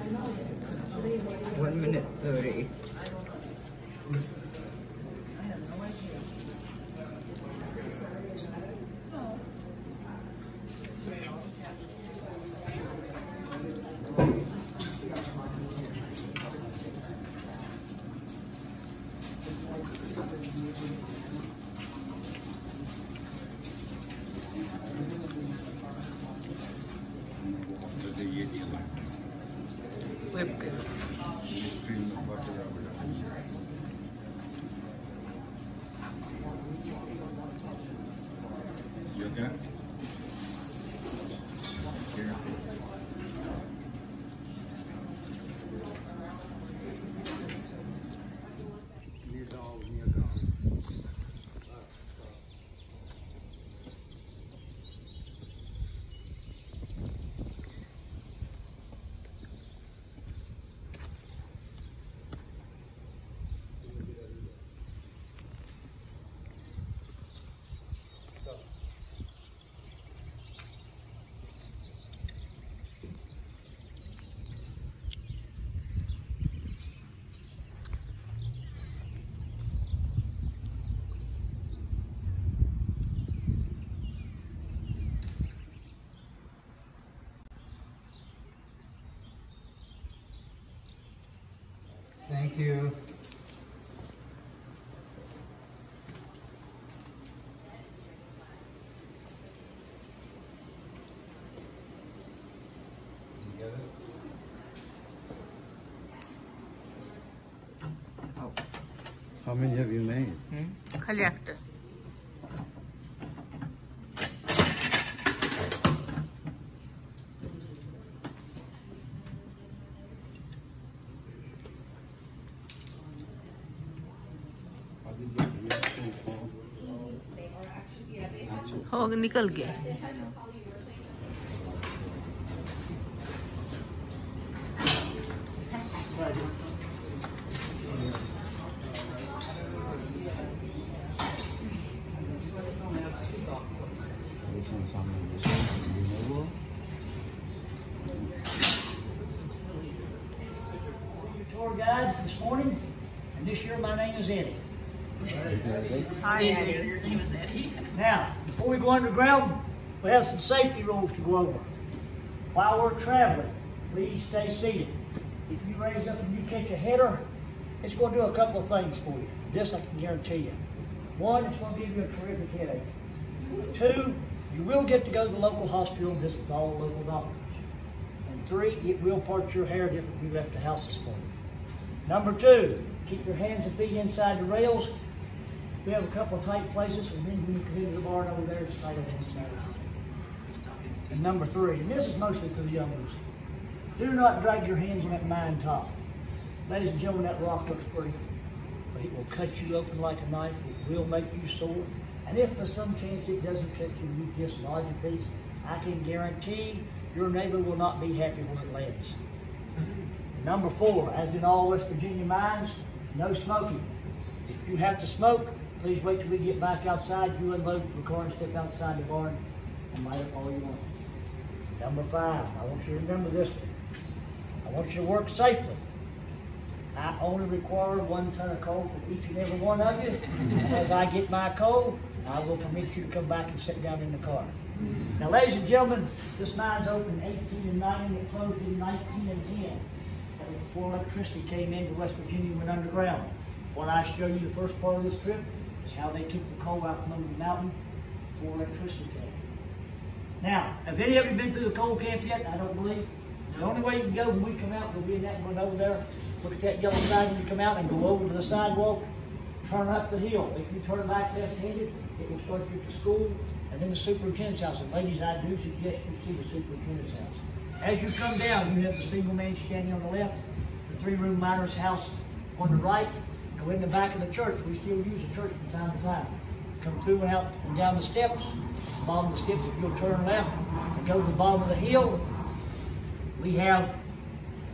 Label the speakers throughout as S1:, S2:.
S1: 1 minute 30.
S2: Whipped cream.
S3: You okay?
S4: Thank you.
S1: Oh.
S4: How many have you made?
S2: Collector. हो निकल गया
S5: Tour guide this morning, and this year my name is Eddie.
S2: Hi Eddie. Your name is Eddie.
S5: Now, before we go underground, we have some safety rules to go over. While we're traveling, please stay seated. If you raise up and you catch a header, it's going to do a couple of things for you. This I can guarantee you. One, it's going to give you a terrific headache. Two, you will get to go to the local hospital and visit with all the local doctors. And three, it will part your hair different if you left the house this morning. Number two, keep your hands and feet inside the rails. We have a couple of tight places, and then when you come into the barn over there, it's tight inside. And number three, and this is mostly for the young ones, do not drag your hands on that mine top. Ladies and gentlemen, that rock looks pretty, but it will cut you open like a knife. It will make you sore. And if for some chance it doesn't cut you, you just lodge a piece, I can guarantee your neighbor will not be happy when it lands. Number four, as in all West Virginia mines, no smoking. If you have to smoke, please wait till we get back outside. You unload the car and step outside the barn and light up all you want. Number five, I want you to remember this one. I want you to work safely. I only require 1 ton of coal from each and every one of you. And as I get my coal, I will permit you to come back and sit down in the car. Now, ladies and gentlemen, this mine's opened 1890, it closed in 1910. That was before electricity came into West Virginia and went underground. What I show you the first part of this trip is how they took the coal out from under the mountain before electricity came. Now, have any of you been through the coal camp yet? I don't believe. The only way you can go when we come out, we'll be in that one over there. Look at that yellow sign when you come out and go over to the sidewalk, turn up the hill. If you turn back left-handed, it will start you to school and then the superintendent's house. And ladies, I do suggest you see the superintendent's house. As you come down, you have the single man standing on the left, the 3-room miner's house on the right, and we're in the back of the church. We still use the church from time to time. Come through and out and down the steps. The bottom of the steps, if you'll turn left and go to the bottom of the hill, we have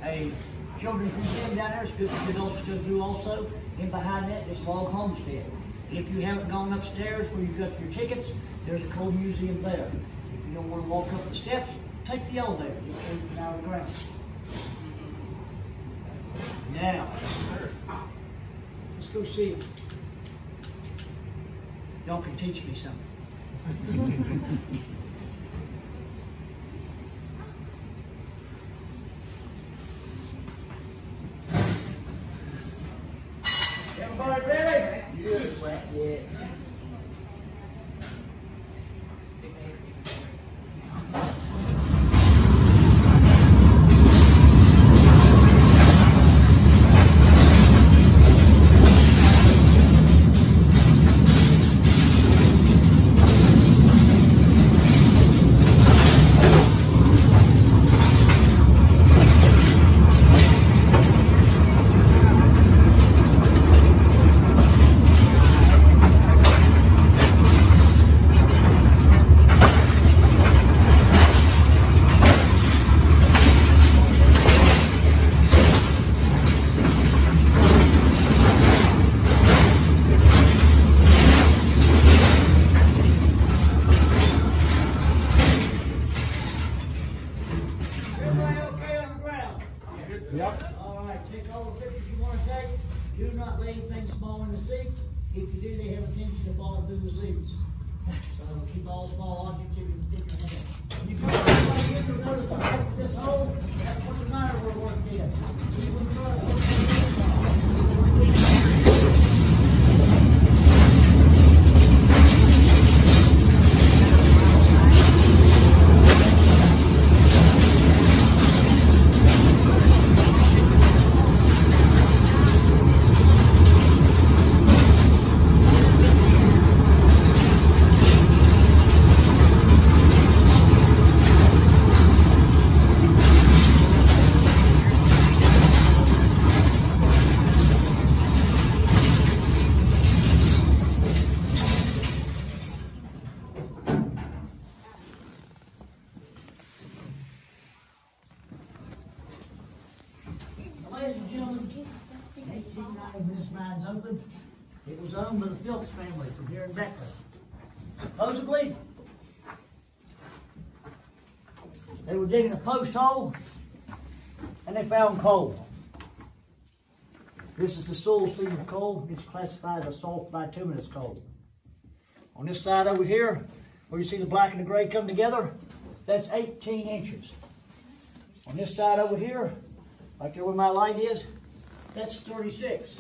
S5: a children's museum down there. It's good for adults to go through also. And behind that is Log Homestead. If you haven't gone upstairs where you've got your tickets, there's a coal museum there. If you don't want to walk up the steps, take the elevator. It's 8 out of the ground. Now, let's go see if y'all can teach me something. Everybody ready?
S1: Yeah.
S5: Everybody okay on the ground?
S4: Yep.
S5: All right, take all the pictures you want to take. Do not lay anything small in the seats. If you do, they have a tendency to fall through the seats. So keep all small objects in your hand. You come right in to notice the back of this hole. That's what the miner we're working in. See what Ladies and gentlemen, 1890 when this mine's opened, it was owned by the Phillips family from here in Beckley. Supposedly, they were digging a post hole and they found coal. This is the Sewell Senior coal. It's classified as soft bituminous coal. On this side over here, where you see the black and the gray come together, that's 18 inches. On this side over here, right there where my light is, that's 36.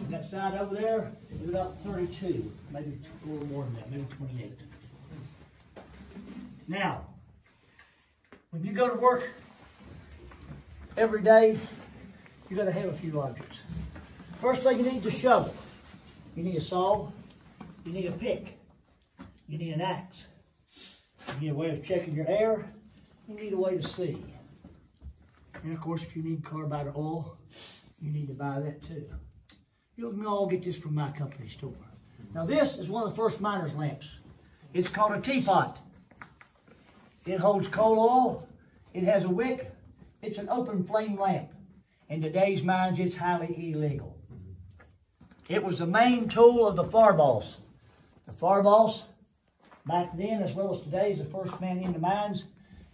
S5: And that side over there is about 32, maybe a little more than that, maybe 28. Now, when you go to work every day, you got to have a few objects. First thing you need is a shovel. You need a saw. You need a pick. You need an axe. You need a way of checking your air. You need a way to see. And of course, if you need carbide oil, you need to buy that too. You can all get this from my company store. Now this is one of the first miner's lamps. It's called a teapot. It holds coal oil. It has a wick. It's an open flame lamp. In today's mines, it's highly illegal. It was the main tool of the fire boss. The fire boss, back then as well as today, is the first man in the mines,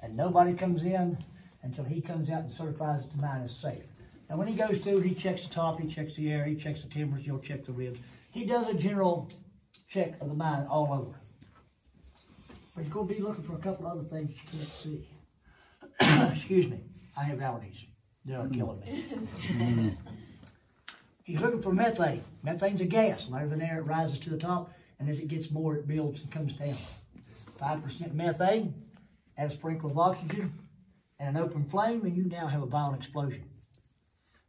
S5: and nobody comes in until he comes out and certifies that the mine is safe. Now when he goes through, he checks the top, he checks the air, he checks the timbers, he'll check the ribs. He does a general check of the mine all over. But he's going to be looking for a couple other things you can't see. Excuse me, I have allergies. They're killing me. He's looking for methane. Methane's a gas. Lighter than air, it rises to the top, and as it gets more, it builds and comes down. 5% methane, add a sprinkle of oxygen, and an open flame, and you now have a violent explosion.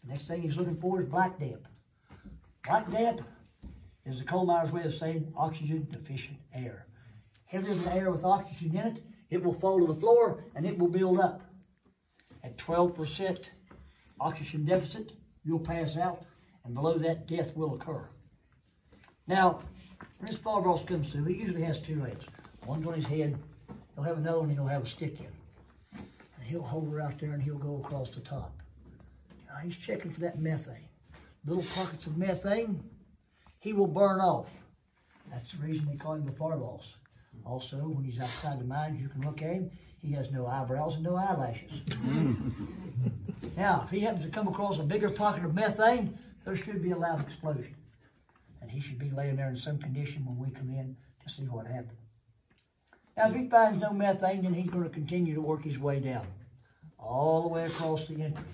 S5: The next thing he's looking for is black damp. Black damp is the coal miner's way of saying oxygen deficient air. Heavier than air with oxygen in it, it will fall to the floor and it will build up. At 12% oxygen deficit, you'll pass out, and below that, death will occur. Now, when this fire boss comes through, he usually has two legs. One's on his head, he'll have another one, he'll have a stick in. And he'll hold her out there and he'll go across the top. Now, he's checking for that methane. Little pockets of methane, he will burn off. That's the reason they call him the fire boss. Also, when he's outside the mines, you can look at him, he has no eyebrows and no eyelashes. Now, if he happens to come across a bigger pocket of methane, there should be a loud explosion. And he should be laying there in some condition when we come in to see what happened. Now, if he finds no methane, then he's going to continue to work his way down, all the way across the entry.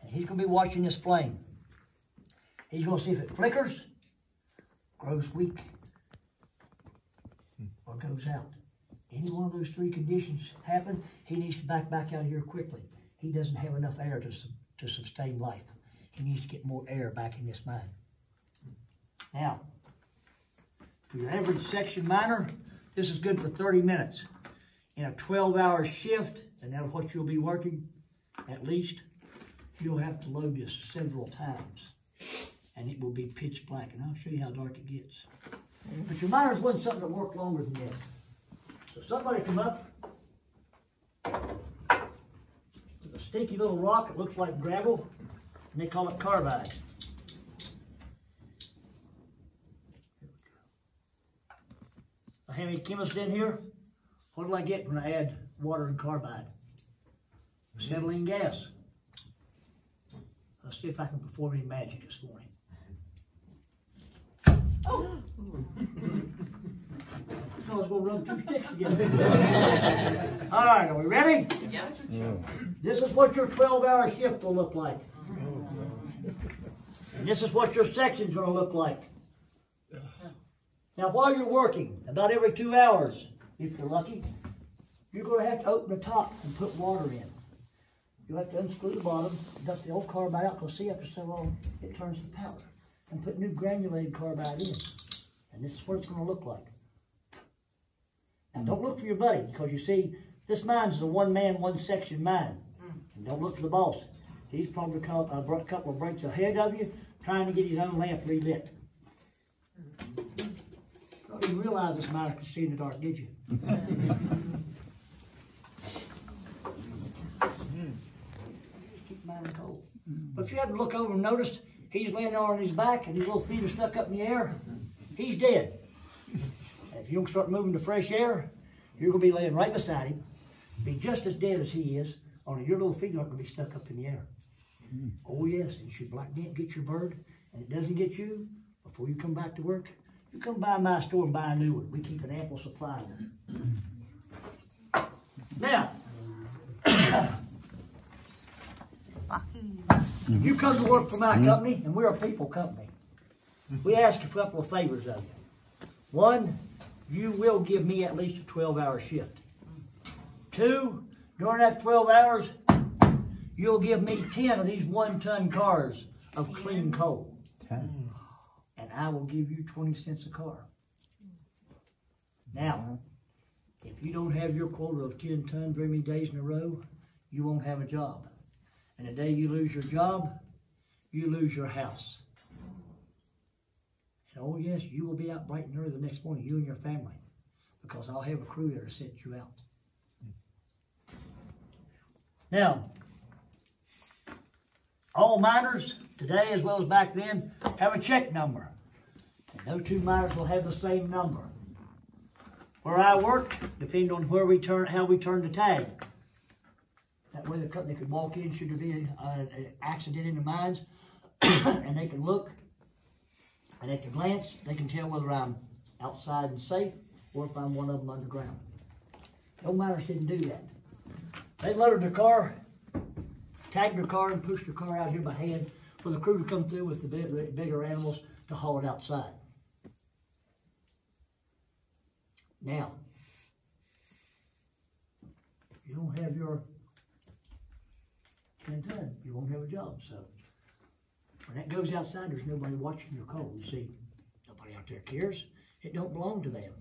S5: And he's going to be watching this flame. He's going to see if it flickers, grows weak, or goes out. Any one of those three conditions happen, he needs to back out here quickly. He doesn't have enough air to sustain life. He needs to get more air back in this mine. Now, for your average section miner, this is good for 30 minutes. In a 12-hour shift, and that's what you'll be working, at least, you'll have to load this several times. And it will be pitch black, and I'll show you how dark it gets. But your miners want something that work longer than this. So somebody come up with a stinky little rock that looks like gravel, and they call it carbide. I have any chemists in here? What do I get when I add water and carbide? Acetylene gas. Let's see if I can perform any magic this morning. Oh! I was going to rub two sticks together. All right, are we ready?
S2: Yeah.
S5: This is what your 12-hour shift will look like. And this is what your section's going to look like. Now, while you're working, about every 2 hours, if you're lucky, you're going to have to open the top and put water in. You'll have to unscrew the bottom, dump the old carbide out, because see, after so long, it turns to powder. And put new granulated carbide in. And this is what it's going to look like. Now, don't look for your buddy, because you see, this mine's a one-man, one-section mine. And don't look for the boss. He's probably a couple of breaks ahead of you, trying to get his own lamp relit. You didn't realize this miner could see in the dark, did you? Just keep mining coal. But if you happen to look over and notice, he's laying on his back and his little feet are stuck up in the air, he's dead. And if you don't start moving to fresh air, you're going to be laying right beside him, be just as dead as he is, only your little feet aren't going to be stuck up in the air. Oh yes, and should Black Dent get your bird, and it doesn't get you, before you come back to work, you come by my store and buy a new one. We keep an ample supply of them. Now, you come to work for my company, and we're a people company. We ask a couple of favors of you. One, you will give me at least a 12-hour shift. Two, during that 12 hours, you'll give me 10 of these 1-ton cars of clean coal. 10. And I will give you 20 cents a car. Now, if you don't have your quota of 10 tons very many days in a row, you won't have a job. And the day you lose your job, you lose your house. And oh yes, you will be out bright and early the next morning, you and your family, because I'll have a crew there to set you out. Now, all miners, today as well as back then, have a check number. And no two miners will have the same number. Where I work, depending on where we turn, how we turn the tag. That way the company could walk in should there be an accident in the mines, and they can look, and at a glance, they can tell whether I'm outside and safe, or if I'm one of them underground. No miners didn't do that. They loaded their car, tagged their car, and pushed their car out here by hand for the crew to come through with the bigger animals to haul it outside. Now, if you don't have your 10 ton, you won't have a job. So when that goes outside, there's nobody watching your coal. You see, nobody out there cares. It don't belong to them.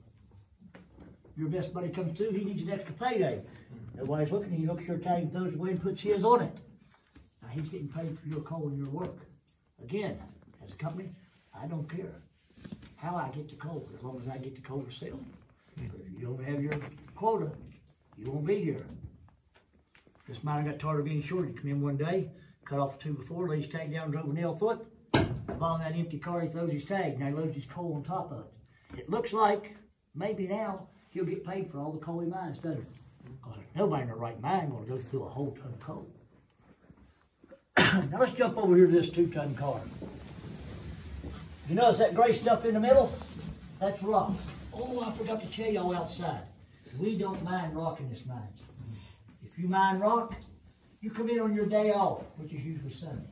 S5: Your best buddy comes through, he needs an extra payday. Nobody's looking, he hooks your tag and throws it away and puts his on it. Now he's getting paid for your coal and your work. Again, as a company, I don't care how I get the coal, as long as I get the coal to sell. But if you don't have your quota, you won't be here. This miner got tired of being short. He come in one day, cut off the 2 before, laid his tag down, drove a nail foot. Along that empty car, he throws his tag. Now he loads his coal on top of it. It looks like maybe now he'll get paid for all the coal he mines, doesn't it? Because nobody in their right mind going to go through a whole ton of coal. Now let's jump over here to this 2-ton car. You notice that gray stuff in the middle? That's rock. Oh, I forgot to tell y'all outside. We don't mind rock in this mine. If you mine rock, you come in on your day off, which is usually Sunday.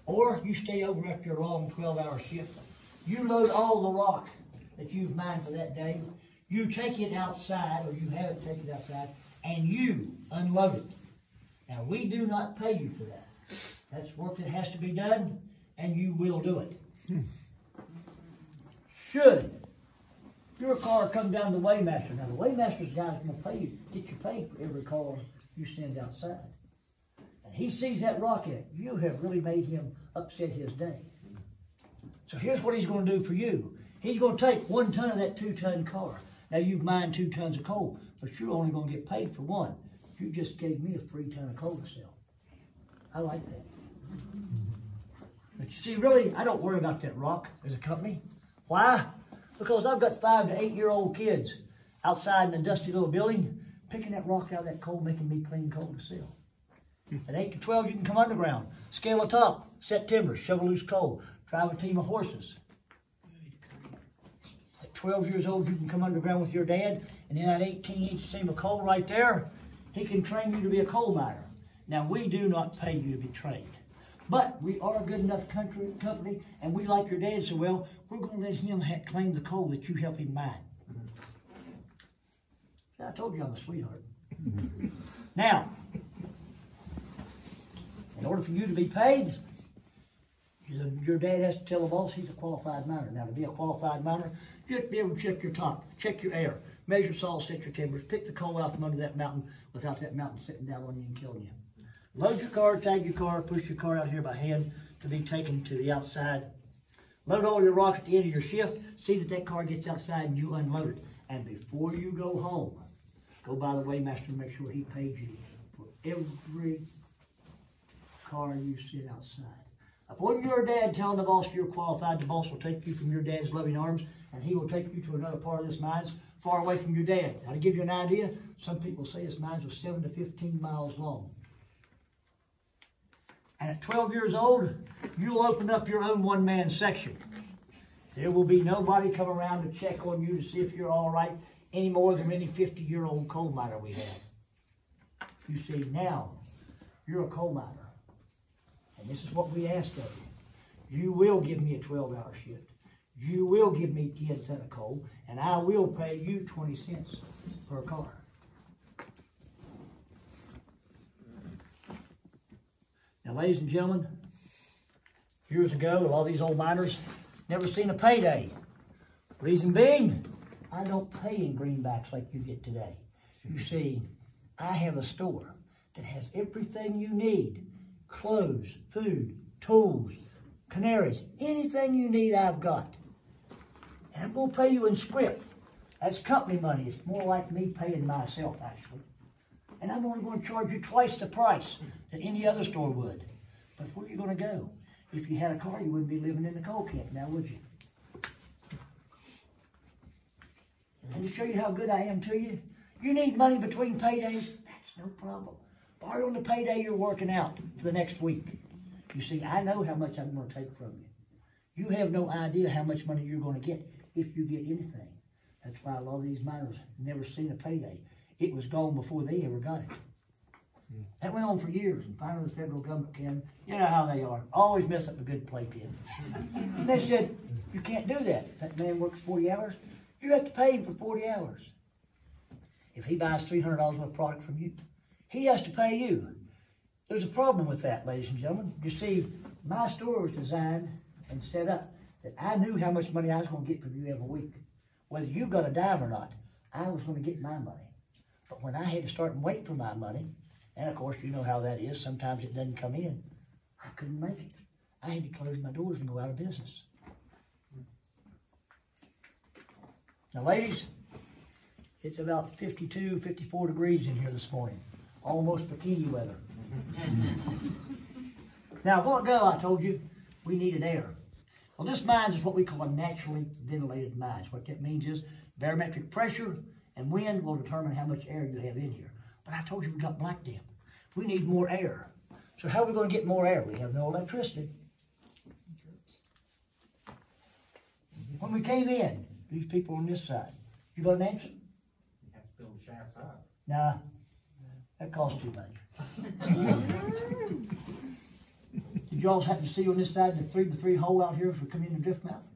S5: Or you stay over after your long 12-hour shift. You load all the rock that you've mined for that day. You take it outside, or you have it taken outside, and you unload it. Now, we do not pay you for that. That's work that has to be done, and you will do it. Should your car come down to the weighmaster, now the weighmaster's guy is going to pay you, get you paid for every car you send outside. And he sees that rock in it. You have really made him upset his day. So here's what he's going to do for you. He's going to take 1 ton of that 2-ton car. Now you've mined 2 tons of coal, but you're only going to get paid for 1. You just gave me a free ton of coal to sell. I like that. But you see, really, I don't worry about that rock as a company. Why? Because I've got 5 to 8-year-old kids outside in a dusty little building picking that rock out of that coal, making me clean coal to sell. At 8 to 12, you can come underground, scale a top, set timbers, shovel loose coal, drive a team of horses. At 12 years old, you can come underground with your dad, and in that 18-inch seam of coal right there, he can train you to be a coal miner. Now, we do not pay you to be trained. But we are a good enough company, and we like your dad so well, we're going to let him claim the coal that you help him mine. See, I told you I'm a sweetheart. Now, in order for you to be paid, your dad has to tell the boss he's a qualified miner. Now, to be a qualified miner, you have to be able to check your top, check your air, measure saw, set your timbers, pick the coal out from under that mountain without that mountain sitting down on you and killing you. Load your car, tag your car, push your car out here by hand to be taken to the outside. Load all your rock at the end of your shift. See that that car gets outside and you unload it. And before you go home, go by the weighmaster and make sure he paid you for every car you sit outside. Upon your dad telling the boss you're qualified, the boss will take you from your dad's loving arms and he will take you to another part of this mines far away from your dad. Now, to give you an idea, some people say this mine was 7 to 15 miles long. And at 12 years old, you'll open up your own one-man section. There will be nobody come around to check on you to see if you're all right any more than any 50-year-old coal miner we have. You see, now, you're a coal miner. And this is what we ask of you. You will give me a 12-hour shift. You will give me 10 tons of coal, and I will pay you 20 cents per car. Now, ladies and gentlemen, years ago, a lot of these old miners never seen a payday. Reason being, I don't pay in greenbacks like you get today. You see, I have a store that has everything you need. Clothes, food, tools, canaries, anything you need I've got. And I'm going to pay you in script. That's company money. It's more like me paying myself, actually. And I'm only going to charge you twice the price that any other store would. But where are you going to go? If you had a car, you wouldn't be living in the coal camp now, would you? And to show you how good I am to you, you need money between paydays? That's no problem. Borrow on the payday you're working out for the next week. You see, I know how much I'm going to take from you. You have no idea how much money you're going to get if you get anything. That's why a lot of these miners never seen a payday. It was gone before they ever got it. That went on for years, and finally the federal government came. You know how they are. Always mess up a good playpen. And they said, you can't do that. If that man works 40 hours, you have to pay him for 40 hours. If he buys $300 worth of product from you, he has to pay you. There's a problem with that, ladies and gentlemen. You see, my store was designed and set up that I knew how much money I was going to get from you every week. Whether you got a dime or not, I was going to get my money. But when I had to start and wait for my money, and of course you know how that is, sometimes it doesn't come in, I couldn't make it. I had to close my doors and go out of business. Now ladies, it's about 52, 54 degrees in here this morning. Almost bikini weather. Now a while ago I told you we needed air. Well, this mines is what we call a naturally ventilated mines. What that means is barometric pressure and wind will determine how much air you have in here. But I told you we got black damp. We need more air. So how are we going to get more air? We have no electricity. When we came in, these people on this side, you got an answer?
S3: You have to build a shaft up.
S5: Nah, that costs too much. Did y'all happen to see on this side the 3x3 hole out here as we come into Drift Mountain?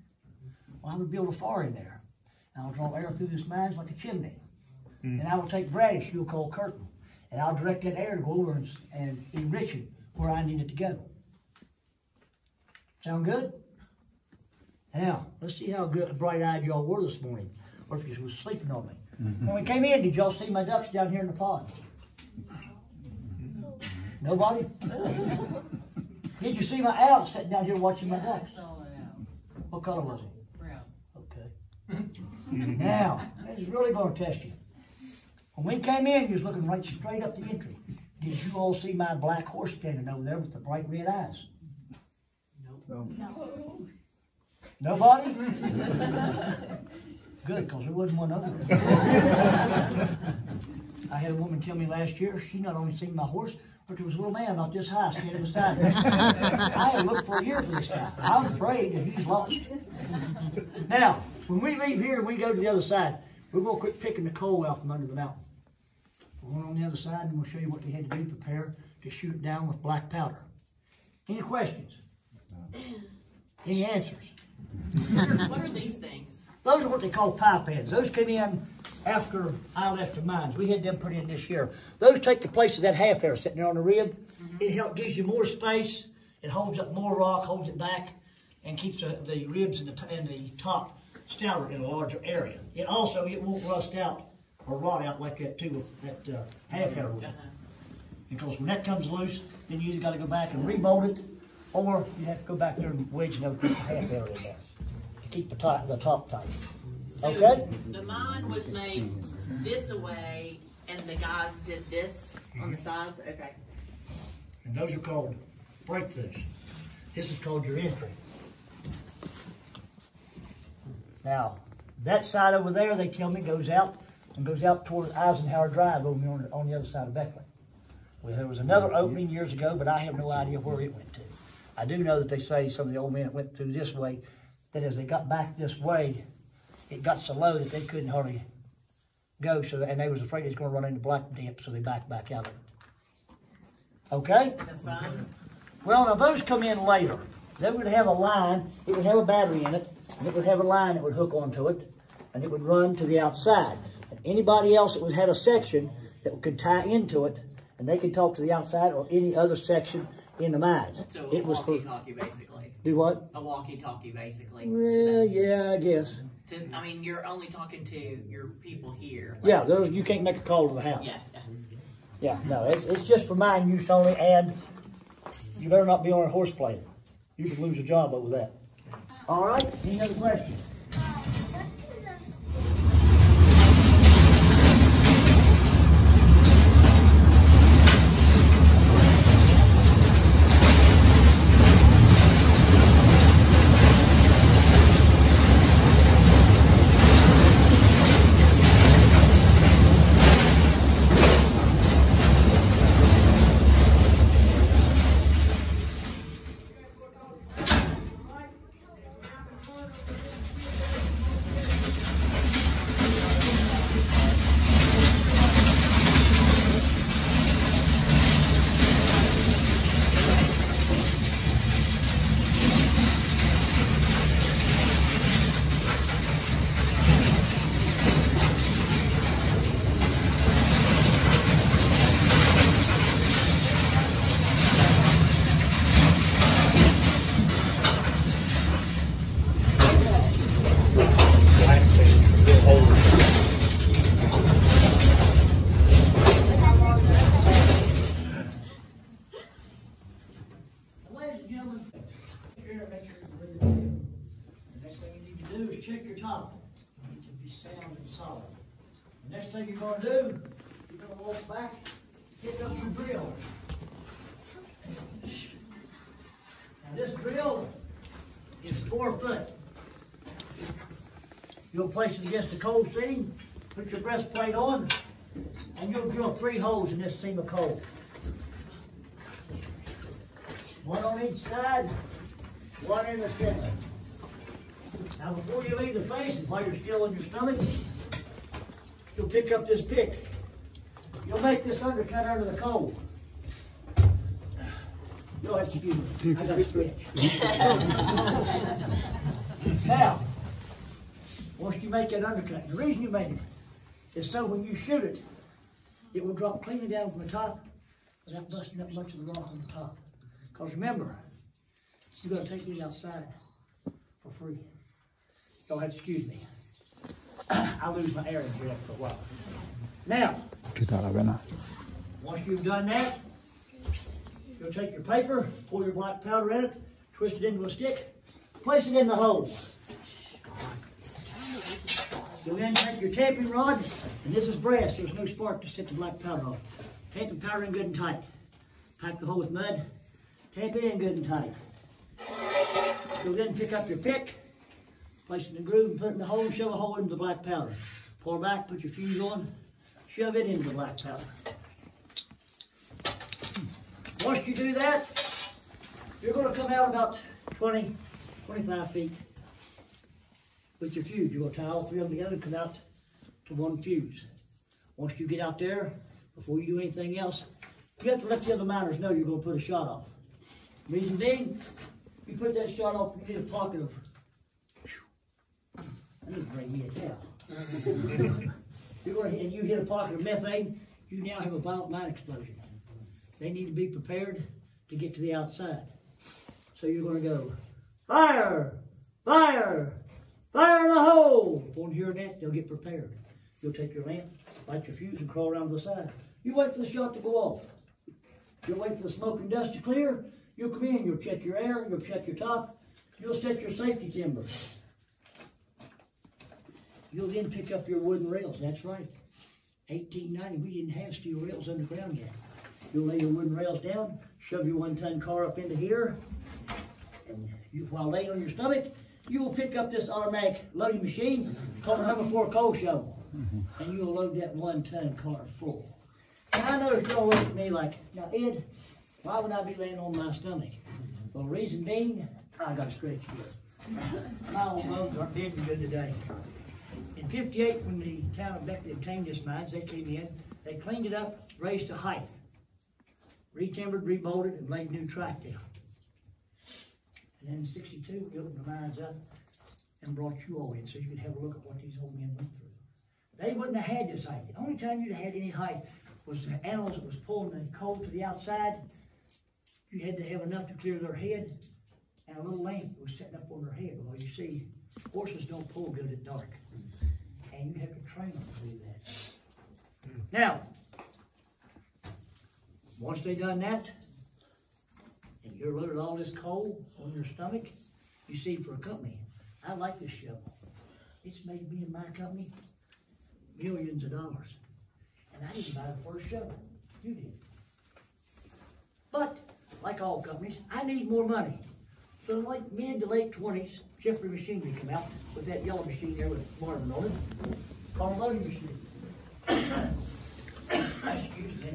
S5: Well, I would build a fire in there. And I'll draw air through this mines like a chimney. And I will take Bradish, you'll call Curtin, and I'll direct that air to go over and enrich it where I need it to go. Sound good? Now, let's see how good bright-eyed y'all were this morning, or if you was sleeping on me. When we came in, did y'all see my ducks down here in the pond? Nobody? Did you see my owl sitting down here watching my ducks? What color was it?
S2: Brown.
S5: Okay. Now, this is really going to test you. When we came in, you was looking right straight up the entry. Did you all see my black horse standing over there with the bright red eyes?
S1: No.
S5: Nobody? Good, because there wasn't one over there. I had a woman tell me last year, she not only seen my horse, but there was a little man about this high standing beside me. I had looked for a year for this guy. I'm afraid that he's lost. Now, when we leave here and we go to the other side, we're going to quit picking the coal out from under the mountain. We're going on the other side and we'll show you what they had to do to prepare to shoot it down with black powder. Any questions? Any answers?
S2: What are these things?
S5: Those are what they call pipe heads. Those came in after I left the mines. We had them put in this year. Those take the place of that half air sitting there on the rib. It gives you more space. It holds up more rock, holds it back, and keeps the ribs and the top stouter in a larger area. It won't rust out or rot out like that too with that half air will. Because when that comes loose, then you either got to go back and rebolt it, or you have to go back there and wedge another piece of half air in there to keep the top tight.
S2: So
S5: Okay?
S2: the mine was made this way, and the guys did this on the sides? Okay.
S5: And those are called breakthroughs. This is called your entry. Now, that side over there, they tell me, goes out toward Eisenhower Drive over on the other side of Beckley. Well, there was another opening years ago, but I have no idea where it went to. I do know that they say some of the old men that went through this way, that as they got back this way, it got so low that they couldn't hardly go, and they was afraid they was going to run into black dip, so they backed back out of it. Okay?
S2: The phone?
S5: Well, now those come in later. They would have a line, it would have a battery in it, and it would have a line that would hook onto it, and it would run to the outside. And anybody else that had a section that could tie into it, and they could talk to the outside or any other section in the mines.
S2: So
S5: it
S2: a
S5: was for,
S2: walkie-talkie, basically.
S5: do what?
S2: A walkie-talkie, basically.
S5: Well, yeah, I guess.
S2: I mean, you're only talking to your people here. Like,
S5: Yeah, you can't make a call to the house.
S2: Yeah.
S5: Yeah, no, it's just for mine use only, and you better not be on a horse plane. You could lose a job over that. All right, any other questions? Check your top. You need to be sound and solid. The next thing you're going to do, you're going to walk back, pick up your drill. Now this drill is 4 foot. You'll place it against the coal seam, put your breastplate on, and you'll drill 3 holes in this seam of coal. on each side, one in the center. Now before you leave the face, and while you're still in your stomach, you'll pick up this pick. You'll make this undercut under the coal. You'll have to excuse me. I got to stretch. Now, once you make that undercut, the reason you make it is so when you shoot it, it will drop cleanly down from the top without busting up much of the rock on the top. Because remember, you're going to take these outside for free. You'll have to excuse me. I'll lose my air in here after a while. Now, once you've done that, you'll take your paper, pour your black powder in it, twist it into a stick, place it in the hole. You'll then take your tamping rod, and this is brass, there's no spark to set the black powder on. Tamp the powder in good and tight. Pack the hole with mud, tamp it in good and tight. You'll then pick up your pick, place it in the groove and put it in the hole, shove a hole into the black powder. Pour back, put your fuse on, shove it into the black powder. Once you do that, you're going to come out about 20, 25 feet with your fuse. You're going to tie all three of them together and come out to one fuse. Once you get out there, before you do anything else, you have to let the other miners know you're going to put a shot off. Reason being, you put that shot off, you get a pocket of, I need to bring me a towel. And you hit a pocket of methane, you now have a violent mine explosion. They need to be prepared to get to the outside. So you're going to go, fire, fire, fire in the hole. Upon hearing that, they'll get prepared. You'll take your lamp, light your fuse, and crawl around to the side. You wait for the shot to go off. You'll wait for the smoke and dust to clear. You'll come in, you'll check your air, you'll check your top. You'll set your safety timber. You'll then pick up your wooden rails. That's right. 1890, we didn't have steel rails underground yet. You'll lay your wooden rails down, shove your 1-ton car up into here, and while laying on your stomach, you will pick up this automatic loading machine called a number 4 coal shovel, and you will load that 1-ton car full. And I know you're all looking at me like, now Ed, why would I be laying on my stomach? Well, reason being, I got a stretch here. My old bones aren't doing good today. In '58, when the town of Beckley obtained this mines, they came in, they cleaned it up, raised to height, retimbered, rebolted, and laid new track down. And then in '62, we opened the mines up and brought you all in so you could have a look at what these old men went through. They wouldn't have had this height. The only time you'd have had any height was the animals that was pulling the coal to the outside. You had to have enough to clear their head, and a little lamp was setting up on their head. Well, you see, horses don't pull good at dark, and you have to train them to do that. Now, once they done that, and you're loaded all this coal on your stomach, you see, for a company, I like this shovel. It's made me and my company millions of dollars. And I didn't buy the first shovel. You did. But, like all companies, I need more money. So in like mid to late 20s, Jeffrey Machinery come out with that yellow machine there with Martin on it, called a loading machine. Excuse me.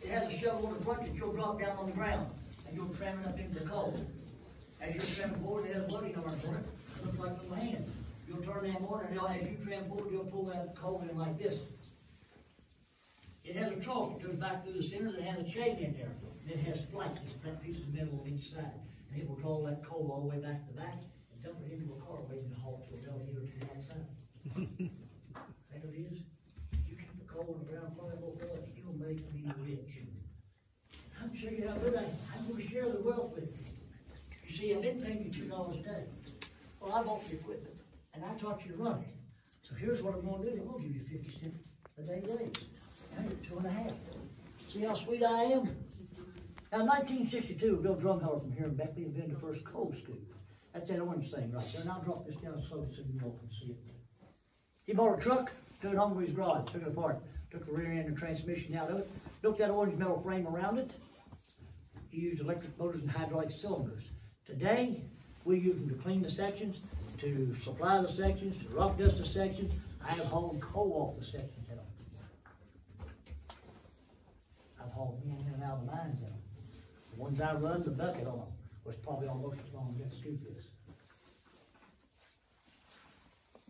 S5: It has a shovel on the front that you'll drop down on the ground, and you'll tram it up into the coal. As you're tramming forward, it has loading arms on it. It looks like a little hand. You'll turn them on, and as you tram forward, you'll pull that coal in like this. It has a trough that goes back through the center that has a chain in there. And it has flights, it's flat pieces of metal on each side. And it will draw that coal all the way back to the back and dump it into a car waiting to haul to a elevator to the outside. There it is. You keep the coal on the ground floor, you'll make me rich. I'm sure you how good I am. I'm going to share the wealth with you. You see, I've been paying you $2 a day. Well, I bought the equipment, and I taught you to run it. So here's what I'm going to do. I'm going to give you 50 cents a day raise. Now you're 2.5. See how sweet I am? Now, in 1962, Bill Drumheller from here in Beckley invented the first coal scoop. That's that orange thing right there. And I'll drop this down slowly so you all can see it. He bought a truck, took it home to his garage, took it apart, took the rear end and transmission out of it, built that orange metal frame around it. He used electric motors and hydraulic cylinders. Today, we use them to clean the sections, to supply the sections, to rock dust the sections. I have hauled coal off the sections. I've hauled men in and out of the mines in them. The ones I run the bucket on was probably almost as long as that scoop is.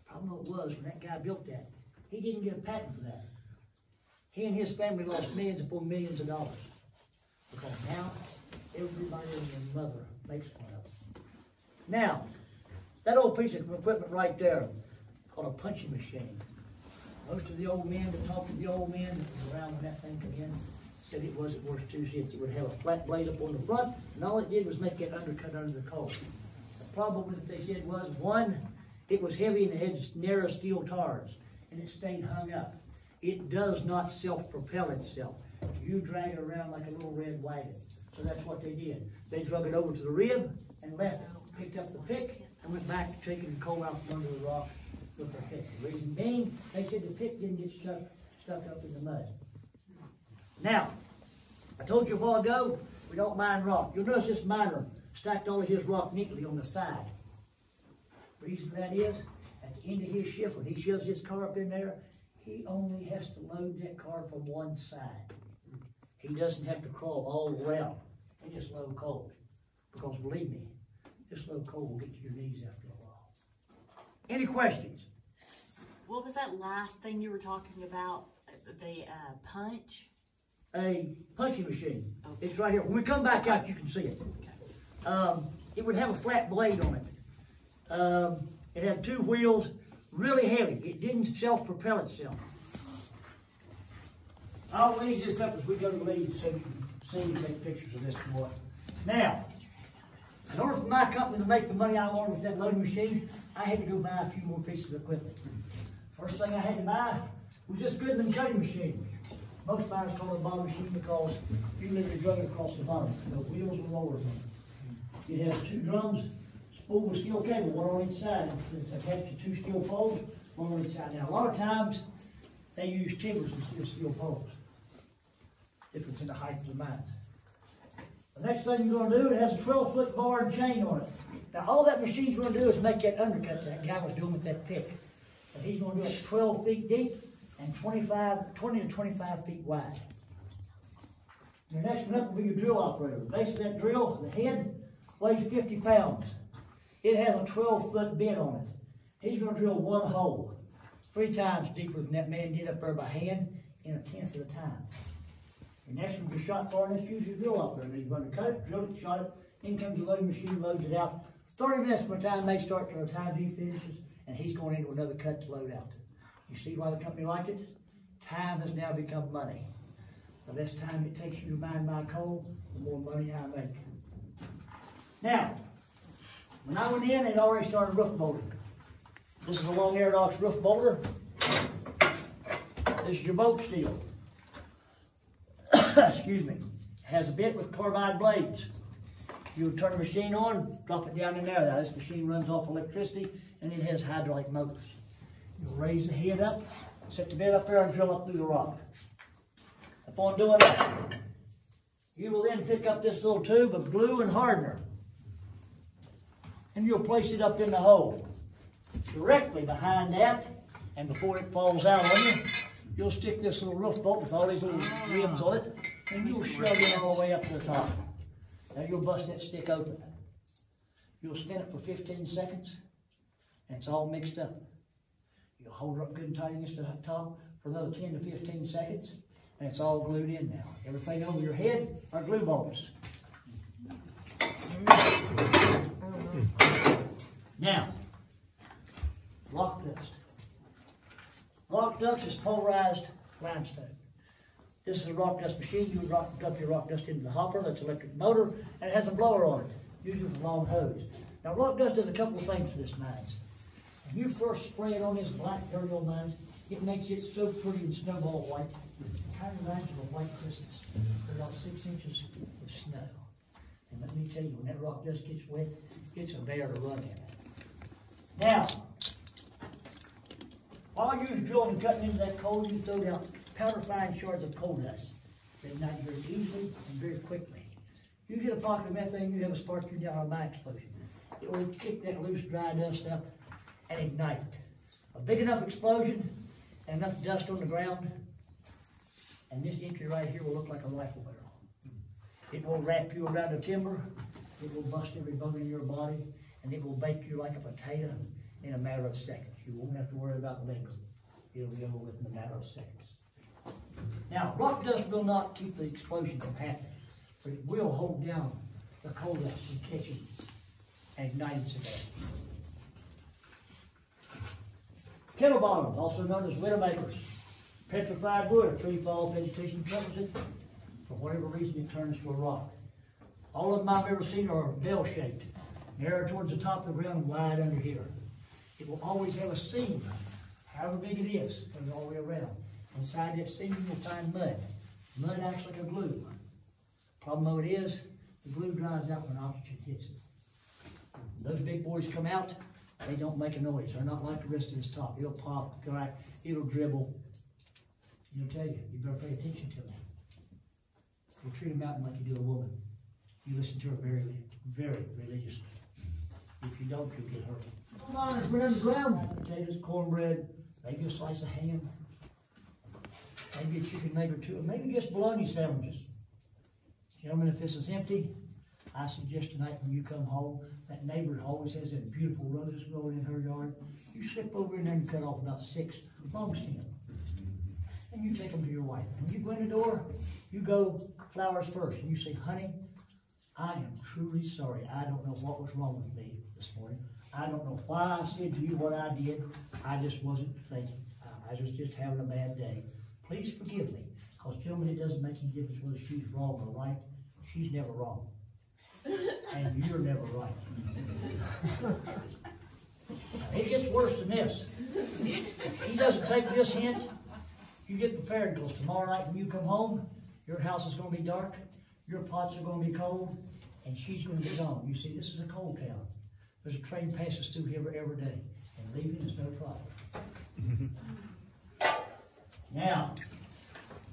S5: Problem was, when that guy built that, he didn't get a patent for that. He and his family lost millions upon millions of dollars. Because now, everybody and their mother makes one of them. Now, that old piece of equipment right there, called a punching machine. Most of the old men that talked to the old men that was around when that thing came in said it wasn't worth 2 cents. It would have a flat blade up on the front, and all it did was make that undercut under the coal. The problem with it, they said, was, one, it was heavy and it had narrow steel tires, and it stayed hung up. It does not self-propel itself. You drag it around like a little red wagon. So that's what they did. They drug it over to the rib and left it, picked up the pick, and went back to taking the coal out from under the rock with their pick. The reason being, they said the pick didn't get stuck up in the mud. Now, I told you a while ago, we don't mine rock. You'll notice this miner stacked all of his rock neatly on the side. The reason for that is, at the end of his shift, when he shoves his car up in there, he only has to load that car from one side. He doesn't have to crawl all around and just load coal. Because believe me, this load coal will get to your knees after a while. Any questions?
S2: What was that last thing you were talking about? The punch?
S5: A punching machine.
S2: Okay.
S5: It's right here. When we come back out, you can see it. It would have a flat blade on it. It had 2 wheels, really heavy. It didn't self-propel itself. I'll raise this up as we go to lead so you can see and take pictures of this more. Now, in order for my company to make the money I wanted with that loading machine, I had to go buy a few more pieces of equipment. First thing I had to buy was this Goodman cutting machine. Most miners call it a bottom machine because you literally drug it across the bottom. The wheels and rollers on it. It has 2 drums, spooled with steel cable, one on each side. It's attached to 2 steel poles, one on each side. Now, a lot of times, they use timbers instead of steel poles. Difference in the height of the mines. The next thing you're going to do, it has a 12-foot bar and chain on it. Now, all that machine's going to do is make that undercut that guy was doing with that pick. And he's going to do it 12 feet deep and 20 to 25 feet wide. Your next one up will be your drill operator. The base of that drill, the head, weighs 50 pounds. It has a 12-foot bit on it. He's going to drill 1 hole, 3 times deeper than that man did up there by hand in a tenth of the time. Your next one's your shot bar, and that's usually your drill operator. He's going to cut it, drill it, shot it, in comes the loading machine, loads it out. 30 minutes from the time they start to the time he finishes, and he's going into another cut to load out. You see why the company liked it? Time has now become money. The less time it takes you to mine my coal, the more money I make. Now, when I went in, they'd already started roof bolting. This is a Long Aerodox roof bolter. This is your bolt steel. Excuse me. It has a bit with carbide blades. You turn the machine on, drop it down in there. Now, this machine runs off electricity, and it has hydraulic motors. You'll raise the head up, set the bed up there, and drill up through the rock. Upon doing that, you will then pick up this little tube of glue and hardener, and you'll place it up in the hole. Directly behind that, and before it falls out on you, you'll stick this little roof bolt with all these little rims on it, and you'll shove it all the way up to the top. Now you'll bust that stick open. You'll spin it for 15 seconds, and it's all mixed up. You'll hold it up good and tight against the top for another 10 to 15 seconds, and it's all glued in now. Everything over your head are glue bolts. Now, rock dust. Rock dust is pulverized limestone. This is a rock dust machine. You would dump your rock dust into the hopper. That's an electric motor, and it has a blower on it, usually with a long hose. Now, rock dust does a couple of things for this mines. When you first spray it on this black, dirty old mines, it makes it so pretty and snowball white. It kind of reminds you of white Christmas. There's about 6 inches of snow. And let me tell you, when that rock dust gets wet, it's a bear to run in. Now, while you're drilling and cutting into that coal, you throw down powder fine shards of coal dust. They ignite very easily and very quickly. You get a pocket of methane, you have a spark, you're down on a mine explosion. It will kick that loose, dry dust up and ignite it. A big enough explosion and enough dust on the ground, and this entry right here will look like a rifle barrel. It will wrap you around the timber. It will bust every bone in your body, and it will bake you like a potato in a matter of seconds. You won't have to worry about labor. It'll be over with in a matter of seconds. Now, rock dust will not keep the explosion from happening, but it will hold down the coal dust from catching and igniting today. Kettle bottoms, also known as widowmakers. Petrified wood, a tree falls, vegetation covers it. For whatever reason, it turns to a rock. All of them I've ever seen are bell-shaped, narrow towards the top of the ground and wide under here. It will always have a seam, however big it is, comes all the way around. Inside that seam, you'll find mud. Mud acts like a glue. Problem though it is, the glue dries out when oxygen hits it. When those big boys come out, they don't make a noise. They're not like the rest of this top. It'll pop, crack, it'll dribble. And I'll tell you, you better pay attention to them. You'll treat them out like you do a woman. You listen to her very, very religiously. If you don't, you'll get hurt. Come on, it's right underground. Potatoes, cornbread, maybe a slice of ham, maybe a chicken leg or two, or maybe just bologna sandwiches. Gentlemen, if this is empty, I suggest tonight when you come home, that neighbor always has them beautiful roses growing in her yard. You slip over in there and cut off about 6 long stems. And you take them to your wife. When you go in the door, you go flowers first. And you say, honey, I am truly sorry. I don't know what was wrong with me this morning. I don't know why I said to you what I did. I just wasn't thinking. I was just having a bad day. Please forgive me. Because, gentlemen, it doesn't make any difference whether she's wrong or right. She's never wrong. And you're never right. It gets worse than this. If he doesn't take this hint, you get prepared, because tomorrow night when you come home, your house is going to be dark, your pots are going to be cold, and she's going to be gone. You see, this is a coal town. There's a train passes through here every day, and leaving is no problem. Now,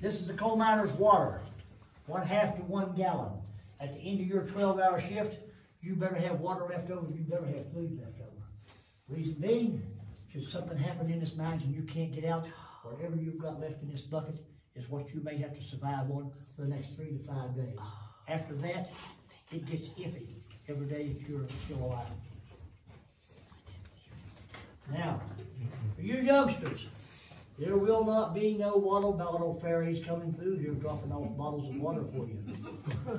S5: this is the coal miner's water, 1/2 to 1 gallon. At the end of your 12-hour shift, you better have water left over, you better have food left over. Reason being, should something happen in this mine and you can't get out, whatever you've got left in this bucket is what you may have to survive on for the next 3 to 5 days. After that, it gets iffy every day that you're still alive. Now, for you youngsters, there will not be no waddle fairies coming through here dropping off bottles of water for you.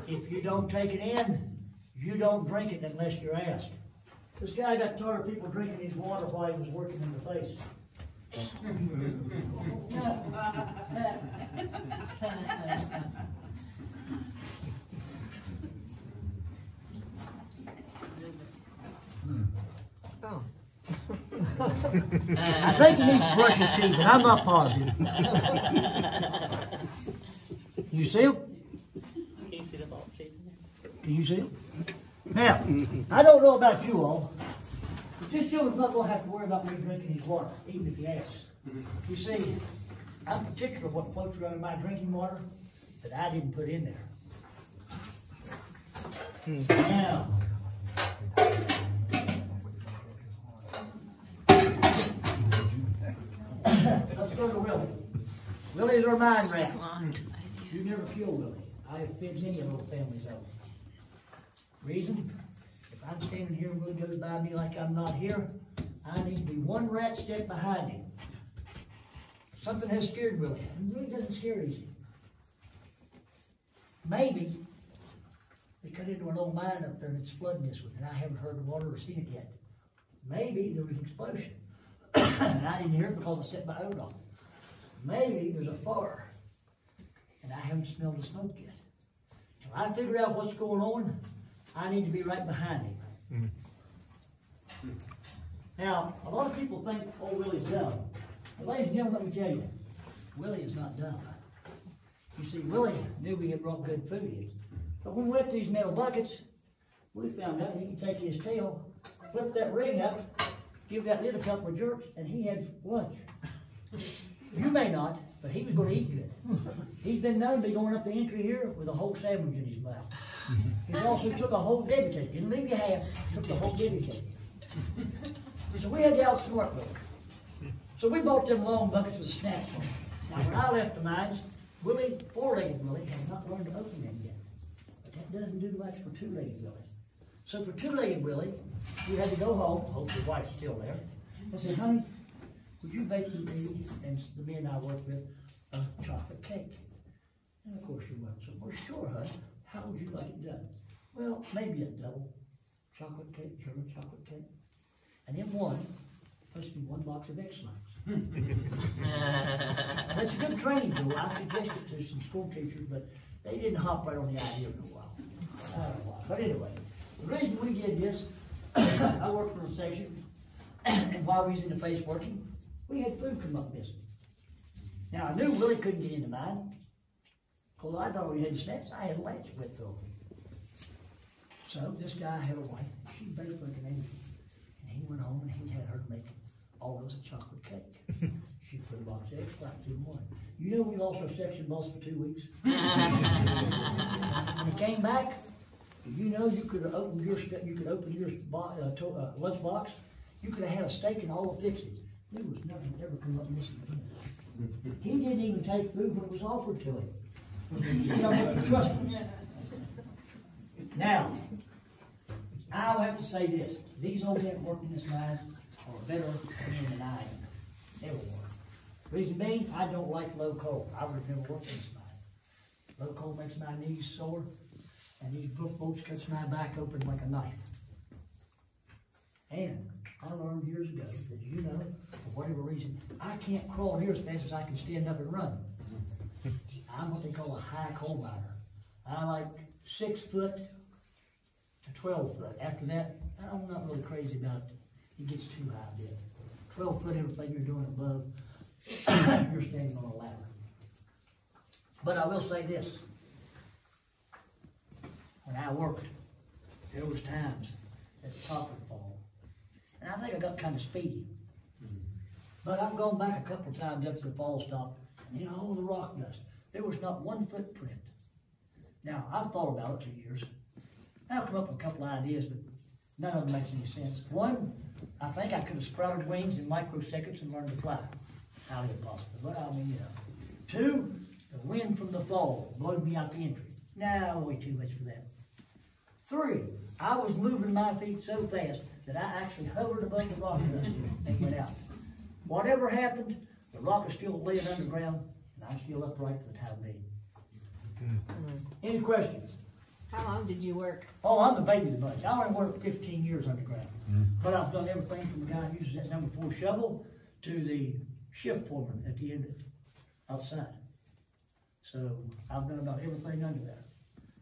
S5: If you don't take it in, you don't drink it unless you're asked. This guy got tired of people drinking his water while he was working in the face.
S1: Oh.
S5: I think he needs to brush his teeth, and I'm not positive. Can you see him?
S2: Can you see the vault seat in there?
S5: Can you see him? Now, I don't know about you all, but this gentleman's not going to have to worry about me drinking his water, even if he asks. You see, I'm particular what floats around in my drinking water that I didn't put in there. Now, let's go to Willie. Willie's our mine rat. You never kill Willie. I have fed many of those families out. Reason? If I'm standing here and Willie goes by me like I'm not here, I need to be one rat step behind him. Something has scared Willie. And Willie doesn't scare easy. Maybe they cut into an old mine up there and it's flooding this one, and I haven't heard the water or seen it yet. Maybe there was an explosion. And I didn't hear it because I sat by Odom. Maybe there's a fire, and I haven't smelled the smoke yet. Till I figure out what's going on, I need to be right behind him. Now, a lot of people think, oh, Willie's dumb. But ladies and gentlemen, let me tell you, Willie is not dumb. You see, Willie knew we had brought good food in. But when we went to these metal buckets, we found out he could take his tail, flip that ring up, give that lid a couple of jerks, and he had lunch. You may not, but he was going to eat good. He's been known to be going up the entry here with a whole sandwich in his mouth. He also took a whole Debbie cake. Didn't leave you half, took the whole Debbie cake. So we had to outsmart Willie. So we bought them long buckets with snacks on them. Now when I left the mines, Willie, four-legged Willie, had not learned to open them yet. But that doesn't do much for two-legged Willie. So for two-legged Willie, we had to go home, hope your wife's still there, and say, honey, would you bake me and the men I work with a chocolate cake? And of course you will. So, well, sure, honey. How would you like it done? Well, maybe a double chocolate cake, German chocolate cake. And in one, supposed to be 1 box of X-Lax. That's a good training tool. I suggested it to some school teachers, but they didn't hop right on the idea in a while. I don't know why. But anyway, the reason we did this, I worked for a station, and while we was in the face working, we had food come up missing. Now, I knew Willie couldn't get into mine, because I'd already had snacks. I had lunch with them. So this guy had a wife. She was barefoot and everything. And he went home and he had her make all of us a chocolate cake. She put a box of X-Lax in one. You know we lost our section boss for 2 weeks? When he came back, you know you could open your lunch box. You could have had a steak and all the fixings. There was nothing ever come up missing. He didn't even take food when it was offered to him. You know, trust me. Now, I'll have to say this. These old men working this mines are better men than I am. Ever were. Reason being, I don't like low coal. I would have never worked in this mine. Low coal makes my knees sore, and these roof bolts cuts my back open like a knife. And I learned years ago that, you know, for whatever reason, I can't crawl near as fast as I can stand up and run. I'm what they call a high coal miner. I like 6 foot to 12 foot. After that, I'm not really crazy about it. It gets too high a bit. 12 foot, everything you're doing above, you're standing on a ladder. But I will say this. When I worked, there was times that the top would fall. And I think I got kind of speedy. But I've gone back a couple of times after the fall stopped, and you know, all the rock dust. There was not one footprint. Now, I've thought about it for years. I've come up with a couple of ideas, but none of them makes any sense. One, I think I could have sprouted wings in microseconds and learned to fly. Highly impossible, but I mean, you know. 2, the wind from the fall blew me out the entry. Nah, way too much for that. 3, I was moving my feet so fast that I actually hovered above the rock dust and went out. Whatever happened, the rock is still laying underground, and I'm still upright for the time being. Any questions?
S6: How long did you work?
S5: Oh, I'm the baby of the bunch. I only worked 15 years underground. But I've done everything from the guy who uses that number 4 shovel to the shift foreman at the end outside. So I've done about everything under there.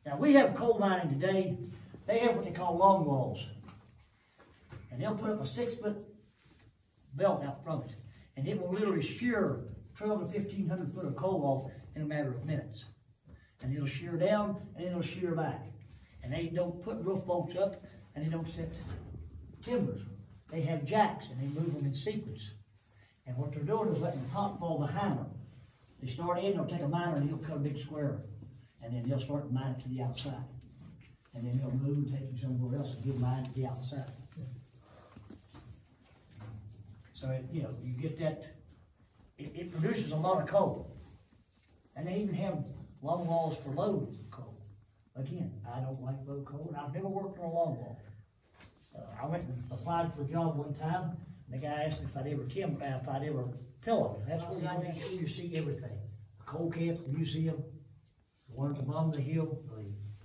S5: Now we have coal mining today. They have what they call long walls. And they'll put up a 6 foot belt out from it. And it will literally shear 12 to 1,500 foot of coal off in a matter of minutes. And it'll shear down, and it'll shear back. And they don't put roof bolts up, and they don't set timbers. They have jacks, and they move them in sequence. And what they're doing is letting the top fall behind them. They start in, they'll take a miner, and he'll cut a big square. And then they'll start to mine it to the outside. And then they'll move and take him somewhere else and he'll mine to the outside. So, you know, you get that, it produces a lot of coal. And they even have long walls for low coal. Again, I don't like low coal, and I've never worked on a long wall. I went and applied for a job one time, and the guy asked me if I'd ever pillow it. That's where you make sure you see everything. The coal camp, the museum, the one at the bottom of the hill,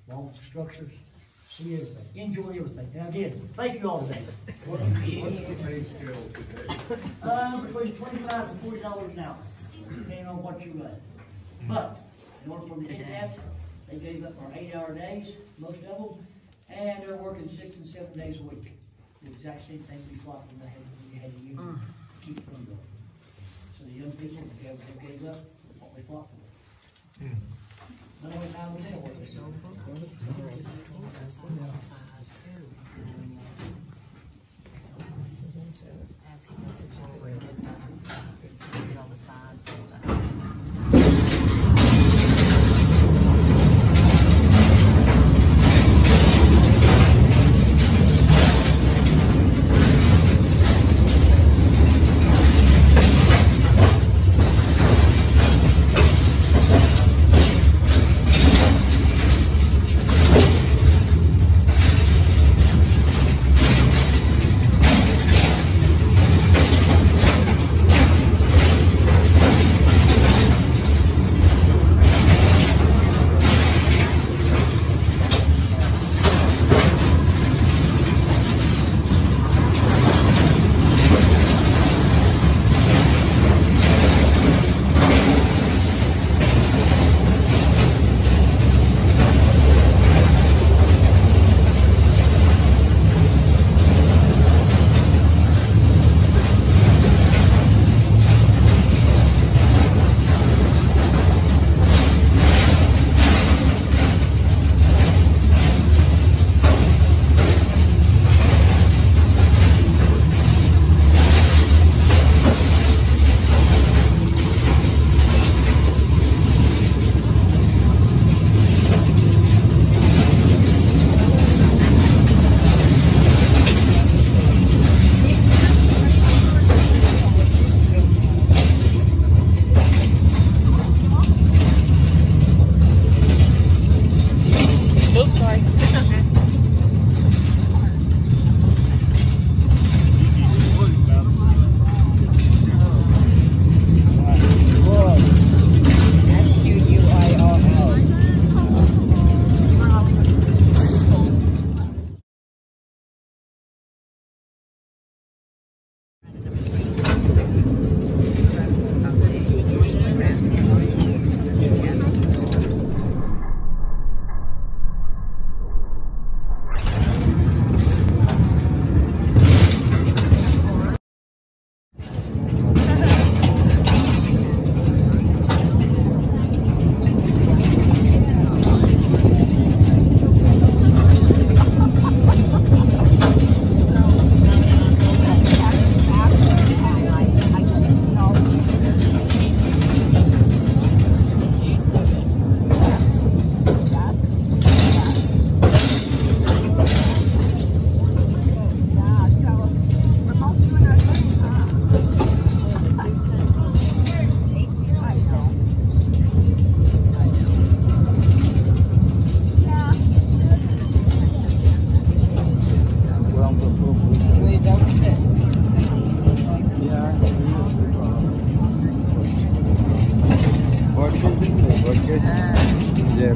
S5: the long structures, see everything. Enjoy everything. And I did. Thank you all today.
S4: What's the pay scale today?
S5: Between $25 and $40 an hour, depending on what you run. But in order for me to get that, they gave up our 8-hour days, most of them, and they're working 6 and 7 days a week. The exact same thing we fought when they had a union to keep from going. So the young people, they gave up what we fought for. But only time we tell what they do.
S2: As he goes forward, get on the sides and stuff.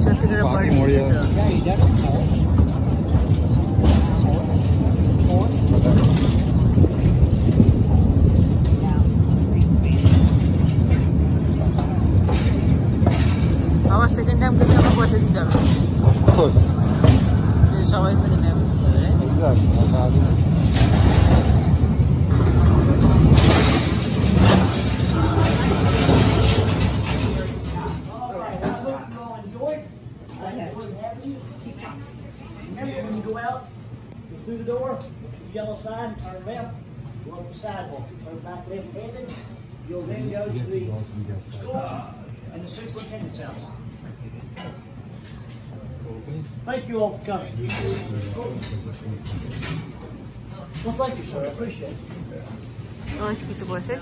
S7: 저쪽으로 머리 আমার second time গেলে আমার পয়সা দিতে হবে
S8: Of course.
S7: সবাই second time
S8: Exactly.
S5: Remember when you go out, go through the door, look at the yellow sign, turn left, go up the sidewalk, turn back left-handed, you'll then go to the school and the superintendent's house. Thank you all for coming. Well, thank you, sir. I appreciate it.
S7: কিছু বলছে